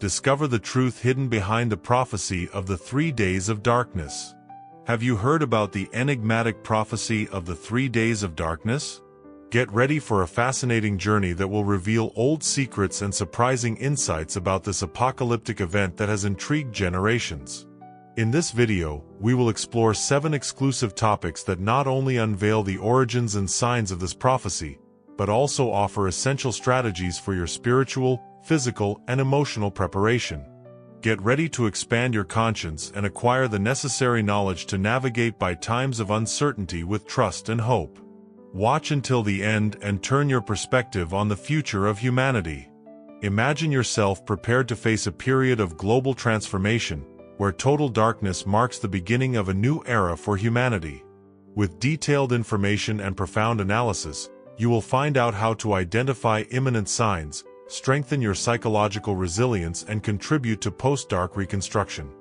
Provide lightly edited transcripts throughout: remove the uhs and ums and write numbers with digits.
discover the truth hidden behind the prophecy of the 3 days of darkness. Have you heard about the enigmatic prophecy of the 3 days of darkness? Get ready for a fascinating journey that will reveal old secrets and surprising insights about this apocalyptic event that has intrigued generations. In this video, we will explore 7 exclusive topics that not only unveil the origins and signs of this prophecy, but also offer essential strategies for your spiritual, physical, and emotional preparation. Get ready to expand your conscience and acquire the necessary knowledge to navigate by times of uncertainty with trust and hope. Watch until the end and turn your perspective on the future of humanity. Imagine yourself prepared to face a period of global transformation, where total darkness marks the beginning of a new era for humanity. With detailed information and profound analysis, you will find out how to identify imminent signs, strengthen your psychological resilience, and contribute to post-dark reconstruction.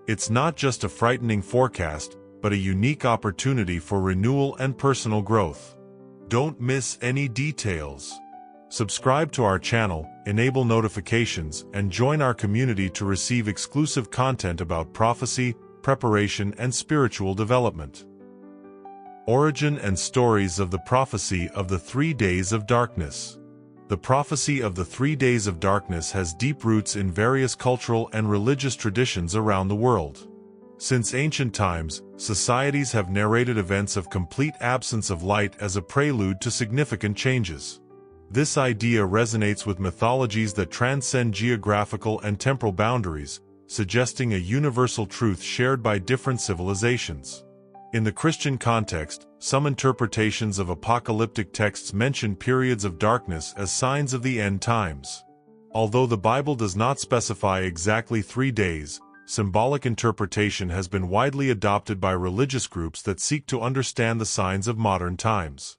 It's not just a frightening forecast, but a unique opportunity for renewal and personal growth. Don't miss any details. Subscribe to our channel, enable notifications, and join our community to receive exclusive content about prophecy, preparation, and spiritual development. Origin and stories of the prophecy of the 3 days of darkness. The prophecy of the 3 days of darkness has deep roots in various cultural and religious traditions around the world. Since ancient times, societies have narrated events of complete absence of light as a prelude to significant changes. This idea resonates with mythologies that transcend geographical and temporal boundaries, suggesting a universal truth shared by different civilizations. In the Christian context, some interpretations of apocalyptic texts mention periods of darkness as signs of the end times. Although the Bible does not specify exactly 3 days, symbolic interpretation has been widely adopted by religious groups that seek to understand the signs of modern times.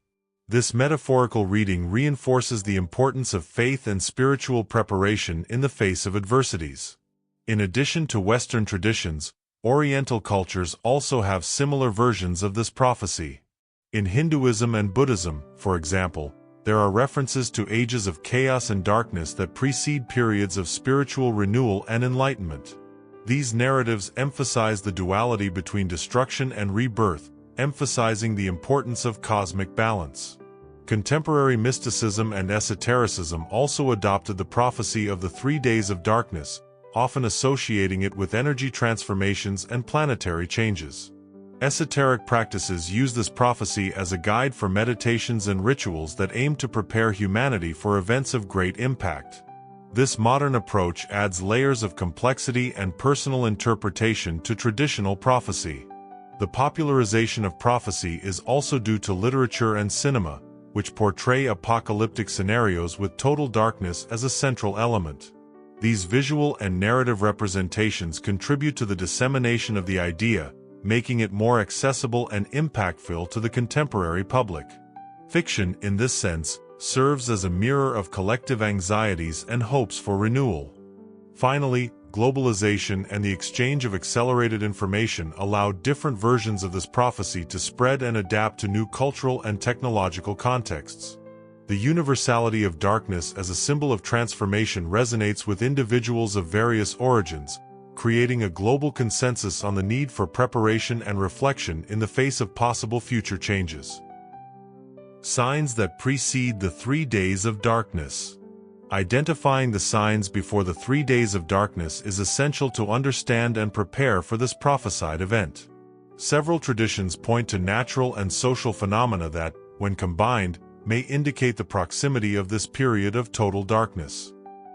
This metaphorical reading reinforces the importance of faith and spiritual preparation in the face of adversities. In addition to Western traditions, Oriental cultures also have similar versions of this prophecy. In Hinduism and Buddhism, for example, there are references to ages of chaos and darkness that precede periods of spiritual renewal and enlightenment. These narratives emphasize the duality between destruction and rebirth, emphasizing the importance of cosmic balance. Contemporary mysticism and esotericism also adopted the prophecy of the 3 days of darkness, often associating it with energy transformations and planetary changes. Esoteric practices use this prophecy as a guide for meditations and rituals that aim to prepare humanity for events of great impact. This modern approach adds layers of complexity and personal interpretation to traditional prophecy. The popularization of prophecy is also due to literature and cinema, which portray apocalyptic scenarios with total darkness as a central element. These visual and narrative representations contribute to the dissemination of the idea, making it more accessible and impactful to the contemporary public. Fiction, in this sense, serves as a mirror of collective anxieties and hopes for renewal. Finally, globalization and the exchange of accelerated information allow different versions of this prophecy to spread and adapt to new cultural and technological contexts. The universality of darkness as a symbol of transformation resonates with individuals of various origins, creating a global consensus on the need for preparation and reflection in the face of possible future changes. Signs that precede the 3 days of darkness. Identifying the signs before the 3 days of darkness is essential to understand and prepare for this prophesied event. Several traditions point to natural and social phenomena that, when combined, may indicate the proximity of this period of total darkness.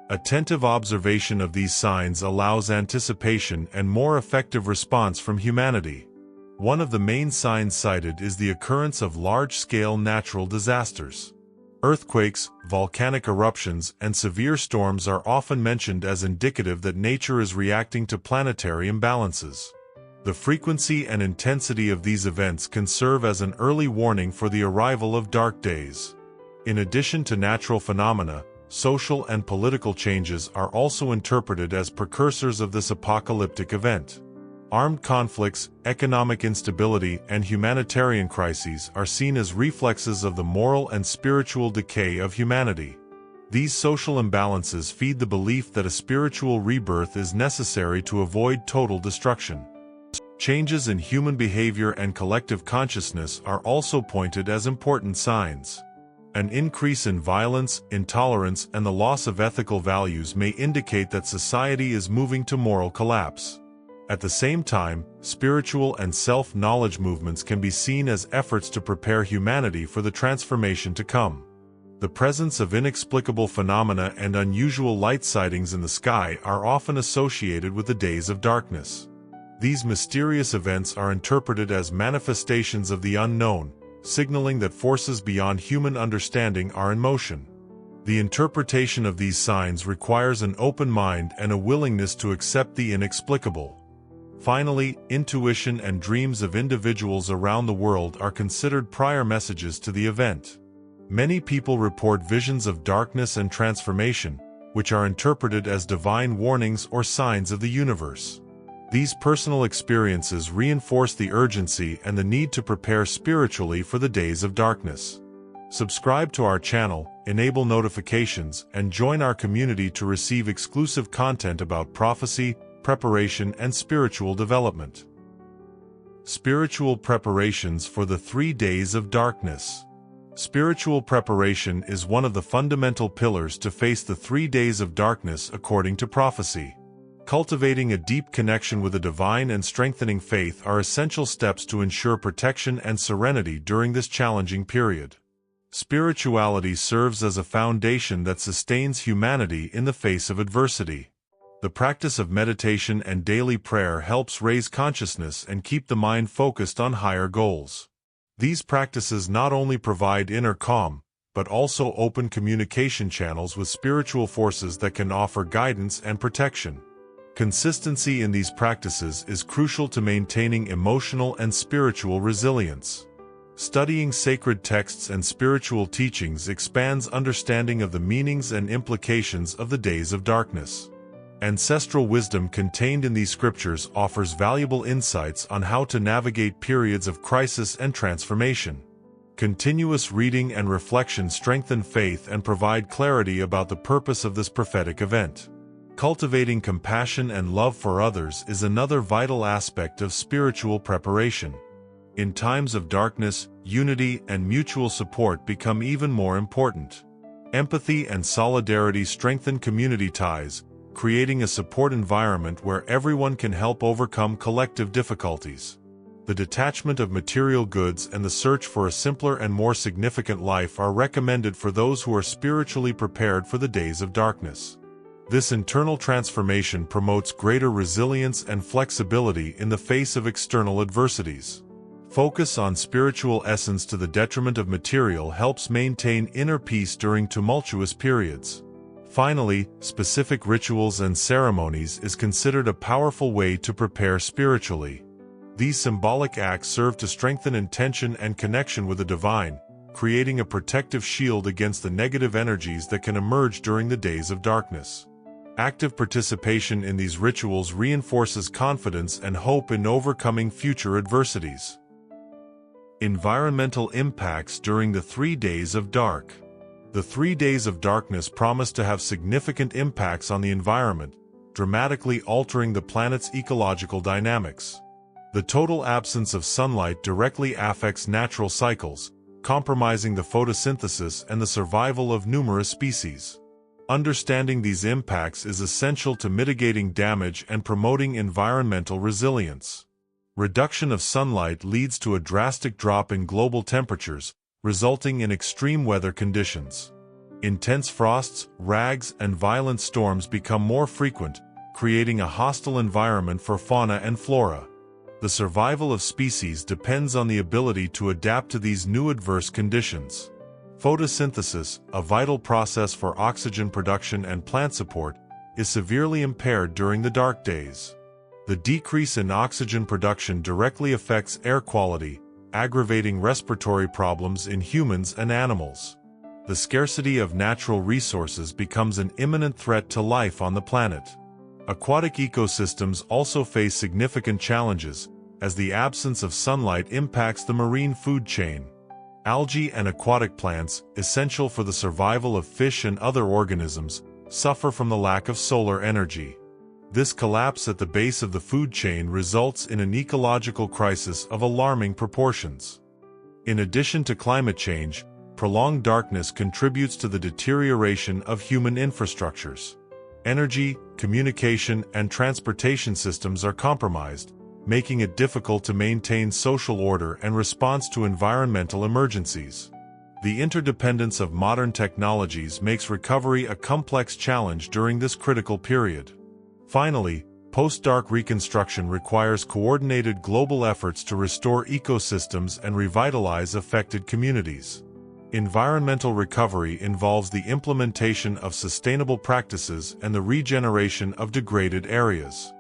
Attentive observation of these signs allows anticipation and more effective response from humanity. One of the main signs cited is the occurrence of large-scale natural disasters. Earthquakes, volcanic eruptions, and severe storms are often mentioned as indicative that nature is reacting to planetary imbalances. The frequency and intensity of these events can serve as an early warning for the arrival of dark days. In addition to natural phenomena, social and political changes are also interpreted as precursors of this apocalyptic event. Armed conflicts, economic instability, and humanitarian crises are seen as reflexes of the moral and spiritual decay of humanity. These social imbalances feed the belief that a spiritual rebirth is necessary to avoid total destruction. Changes in human behavior and collective consciousness are also pointed as important signs. An increase in violence, intolerance, and the loss of ethical values may indicate that society is moving to moral collapse. At the same time, spiritual and self-knowledge movements can be seen as efforts to prepare humanity for the transformation to come. The presence of inexplicable phenomena and unusual light sightings in the sky are often associated with the days of darkness. These mysterious events are interpreted as manifestations of the unknown, signaling that forces beyond human understanding are in motion. The interpretation of these signs requires an open mind and a willingness to accept the inexplicable. Finally, intuition and dreams of individuals around the world are considered prior messages to the event. Many people report visions of darkness and transformation, which are interpreted as divine warnings or signs of the universe. These personal experiences reinforce the urgency and the need to prepare spiritually for the days of darkness. Subscribe to our channel, enable notifications, and join our community to receive exclusive content about prophecy, preparation, and spiritual development. Spiritual preparations for the 3 days of darkness. Spiritual preparation is one of the fundamental pillars to face the 3 days of darkness according to prophecy. Cultivating a deep connection with the divine and strengthening faith are essential steps to ensure protection and serenity during this challenging period. Spirituality serves as a foundation that sustains humanity in the face of adversity. The practice of meditation and daily prayer helps raise consciousness and keep the mind focused on higher goals. These practices not only provide inner calm, but also open communication channels with spiritual forces that can offer guidance and protection. Consistency in these practices is crucial to maintaining emotional and spiritual resilience. Studying sacred texts and spiritual teachings expands understanding of the meanings and implications of the days of darkness. Ancestral wisdom contained in these scriptures offers valuable insights on how to navigate periods of crisis and transformation. Continuous reading and reflection strengthen faith and provide clarity about the purpose of this prophetic event. Cultivating compassion and love for others is another vital aspect of spiritual preparation. In times of darkness, unity and mutual support become even more important. Empathy and solidarity strengthen community ties, creating a support environment where everyone can help overcome collective difficulties. The detachment of material goods and the search for a simpler and more significant life are recommended for those who are spiritually prepared for the days of darkness. This internal transformation promotes greater resilience and flexibility in the face of external adversities. Focus on spiritual essence to the detriment of material helps maintain inner peace during tumultuous periods. Finally, specific rituals and ceremonies is considered a powerful way to prepare spiritually. These symbolic acts serve to strengthen intention and connection with the divine, creating a protective shield against the negative energies that can emerge during the days of darkness. Active participation in these rituals reinforces confidence and hope in overcoming future adversities. Environmental impacts during the 3 days of dark. The 3 days of darkness promise to have significant impacts on the environment, dramatically altering the planet's ecological dynamics. The total absence of sunlight directly affects natural cycles, compromising the photosynthesis and the survival of numerous species. Understanding these impacts is essential to mitigating damage and promoting environmental resilience. Reduction of sunlight leads to a drastic drop in global temperatures, resulting in extreme weather conditions. Intense frosts, rags, and violent storms become more frequent, creating a hostile environment for fauna and flora. The survival of species depends on the ability to adapt to these new adverse conditions. Photosynthesis, a vital process for oxygen production and plant support, is severely impaired during the dark days. The decrease in oxygen production directly affects air quality, aggravating respiratory problems in humans and animals. The scarcity of natural resources becomes an imminent threat to life on the planet. Aquatic ecosystems also face significant challenges, as the absence of sunlight impacts the marine food chain. Algae and aquatic plants, essential for the survival of fish and other organisms, suffer from the lack of solar energy. This collapse at the base of the food chain results in an ecological crisis of alarming proportions. In addition to climate change, prolonged darkness contributes to the deterioration of human infrastructures. Energy, communication, and transportation systems are compromised, making it difficult to maintain social order and response to environmental emergencies. The interdependence of modern technologies makes recovery a complex challenge during this critical period. Finally, post-dark reconstruction requires coordinated global efforts to restore ecosystems and revitalize affected communities. Environmental recovery involves the implementation of sustainable practices and the regeneration of degraded areas.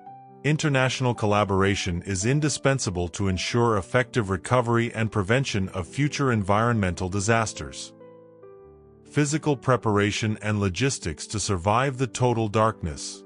International collaboration is indispensable to ensure effective recovery and prevention of future environmental disasters. Physical preparation and logistics to survive the total darkness.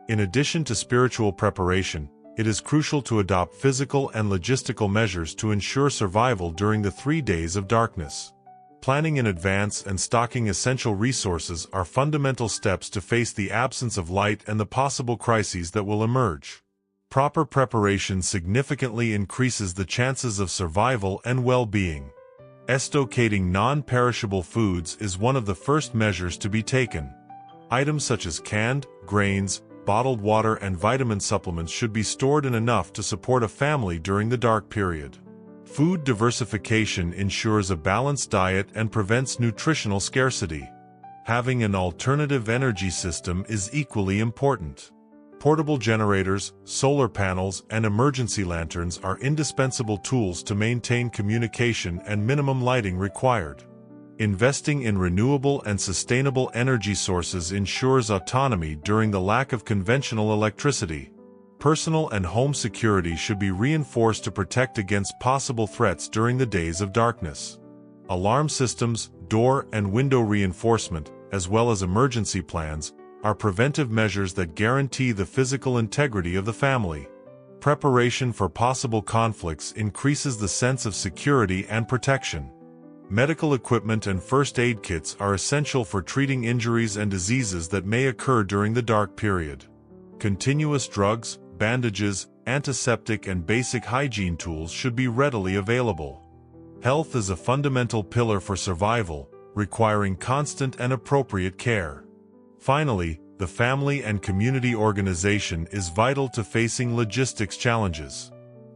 In addition to spiritual preparation, it is crucial to adopt physical and logistical measures to ensure survival during the 3 days of darkness. Planning in advance and stocking essential resources are fundamental steps to face the absence of light and the possible crises that will emerge. Proper preparation significantly increases the chances of survival and well-being. Stocking non-perishable foods is one of the first measures to be taken. Items such as canned, grains, bottled water and vitamin supplements should be stored in enough to support a family during the dark period. Food diversification ensures a balanced diet and prevents nutritional scarcity. Having an alternative energy system is equally important. Portable generators, solar panels, and emergency lanterns are indispensable tools to maintain communication and minimum lighting required. Investing in renewable and sustainable energy sources ensures autonomy during the lack of conventional electricity. Personal and home security should be reinforced to protect against possible threats during the days of darkness. Alarm systems, door and window reinforcement, as well as emergency plans, are preventive measures that guarantee the physical integrity of the family. Preparation for possible conflicts increases the sense of security and protection. Medical equipment and first aid kits are essential for treating injuries and diseases that may occur during the dark period. Continuous drugs, bandages, antiseptic and basic hygiene tools should be readily available. Health is a fundamental pillar for survival, requiring constant and appropriate care. Finally, the family and community organization is vital to facing logistics challenges.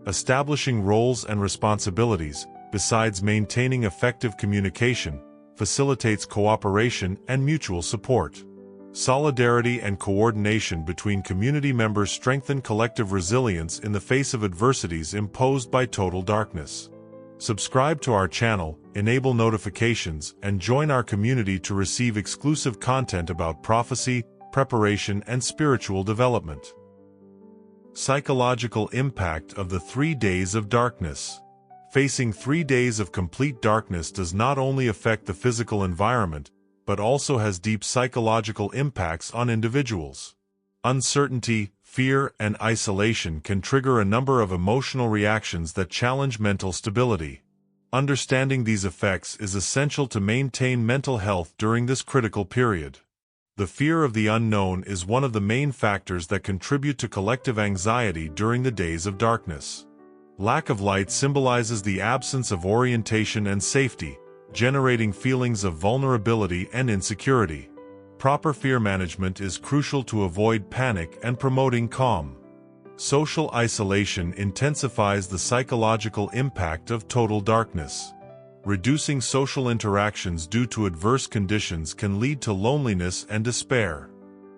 Establishing roles and responsibilities, besides maintaining effective communication, facilitates cooperation and mutual support. Solidarity and coordination between community members strengthen collective resilience in the face of adversities imposed by total darkness. Subscribe to our channel, enable notifications, and join our community to receive exclusive content about prophecy, preparation, and spiritual development. Psychological impact of the 3 days of darkness. Facing 3 days of complete darkness does not only affect the physical environment, but also has deep psychological impacts on individuals. Uncertainty, fear, and isolation can trigger a number of emotional reactions that challenge mental stability. Understanding these effects is essential to maintain mental health during this critical period. The fear of the unknown is one of the main factors that contribute to collective anxiety during the days of darkness. Lack of light symbolizes the absence of orientation and safety, generating feelings of vulnerability and insecurity. Proper fear management is crucial to avoid panic and promoting calm. Social isolation intensifies the psychological impact of total darkness. Reducing social interactions due to adverse conditions can lead to loneliness and despair.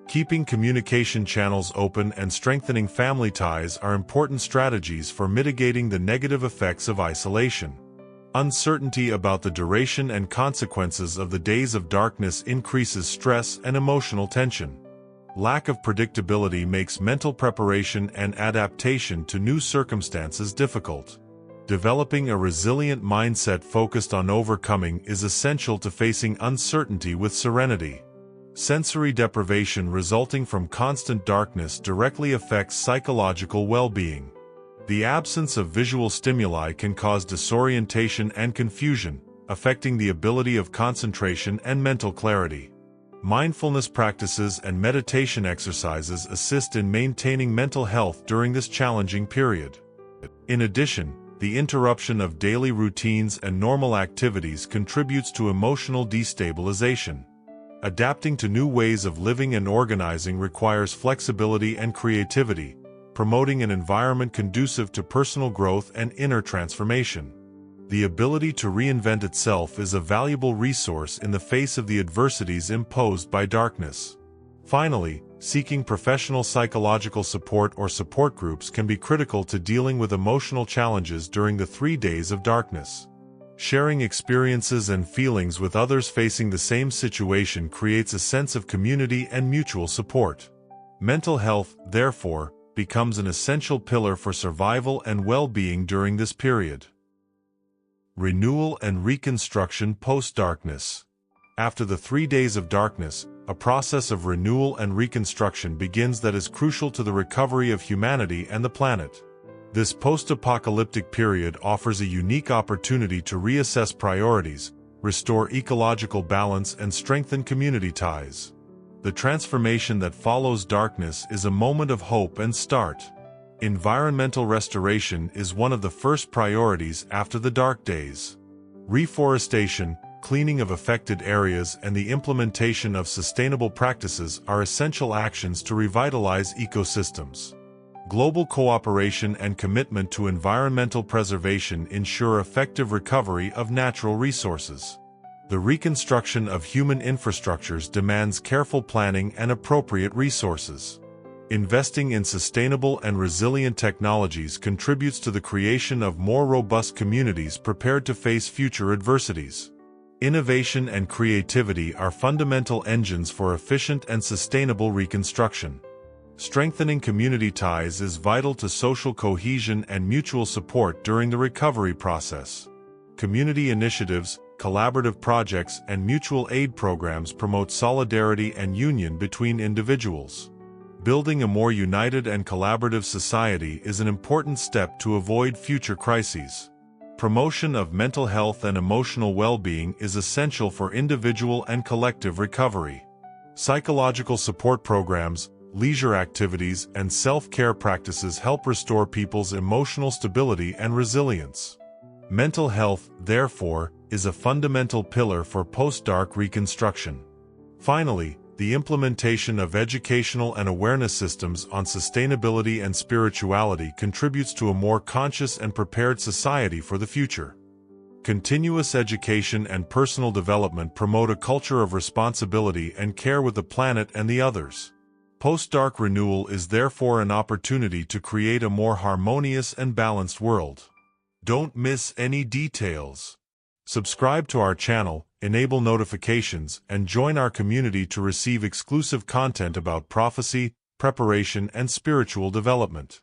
Keeping communication channels open and strengthening family ties are important strategies for mitigating the negative effects of isolation. Uncertainty about the duration and consequences of the days of darkness increases stress and emotional tension. Lack of predictability makes mental preparation and adaptation to new circumstances difficult. Developing a resilient mindset focused on overcoming is essential to facing uncertainty with serenity. Sensory deprivation resulting from constant darkness directly affects psychological well-being. The absence of visual stimuli can cause disorientation and confusion, affecting the ability of concentration and mental clarity. Mindfulness practices and meditation exercises assist in maintaining mental health during this challenging period. In addition, the interruption of daily routines and normal activities contributes to emotional destabilization. Adapting to new ways of living and organizing requires flexibility and creativity, promoting an environment conducive to personal growth and inner transformation. The ability to reinvent itself is a valuable resource in the face of the adversities imposed by darkness. Finally, seeking professional psychological support or support groups can be critical to dealing with emotional challenges during the 3 days of darkness. Sharing experiences and feelings with others facing the same situation creates a sense of community and mutual support. Mental health, therefore, becomes an essential pillar for survival and well-being during this period. Renewal and reconstruction post-darkness. After the 3 days of darkness, a process of renewal and reconstruction begins that is crucial to the recovery of humanity and the planet. This post-apocalyptic period offers a unique opportunity to reassess priorities, restore ecological balance, and strengthen community ties. The transformation that follows darkness is a moment of hope and start. Environmental restoration is one of the first priorities after the dark days. Reforestation, cleaning of affected areas, and the implementation of sustainable practices are essential actions to revitalize ecosystems. Global cooperation and commitment to environmental preservation ensure effective recovery of natural resources. The reconstruction of human infrastructures demands careful planning and appropriate resources. Investing in sustainable and resilient technologies contributes to the creation of more robust communities prepared to face future adversities. Innovation and creativity are fundamental engines for efficient and sustainable reconstruction. Strengthening community ties is vital to social cohesion and mutual support during the recovery process. Community initiatives, collaborative projects, and mutual aid programs promote solidarity and union between individuals. Building a more united and collaborative society is an important step to avoid future crises. Promotion of mental health and emotional well-being is essential for individual and collective recovery. Psychological support programs, leisure activities, and self-care practices help restore people's emotional stability and resilience. Mental health, therefore, is a fundamental pillar for post-dark reconstruction. Finally, the implementation of educational and awareness systems on sustainability and spirituality contributes to a more conscious and prepared society for the future. Continuous education and personal development promote a culture of responsibility and care with the planet and the others. Post-dark renewal is therefore an opportunity to create a more harmonious and balanced world. Don't miss any details. Subscribe to our channel, enable notifications, and join our community to receive exclusive content about prophecy, preparation, and spiritual development.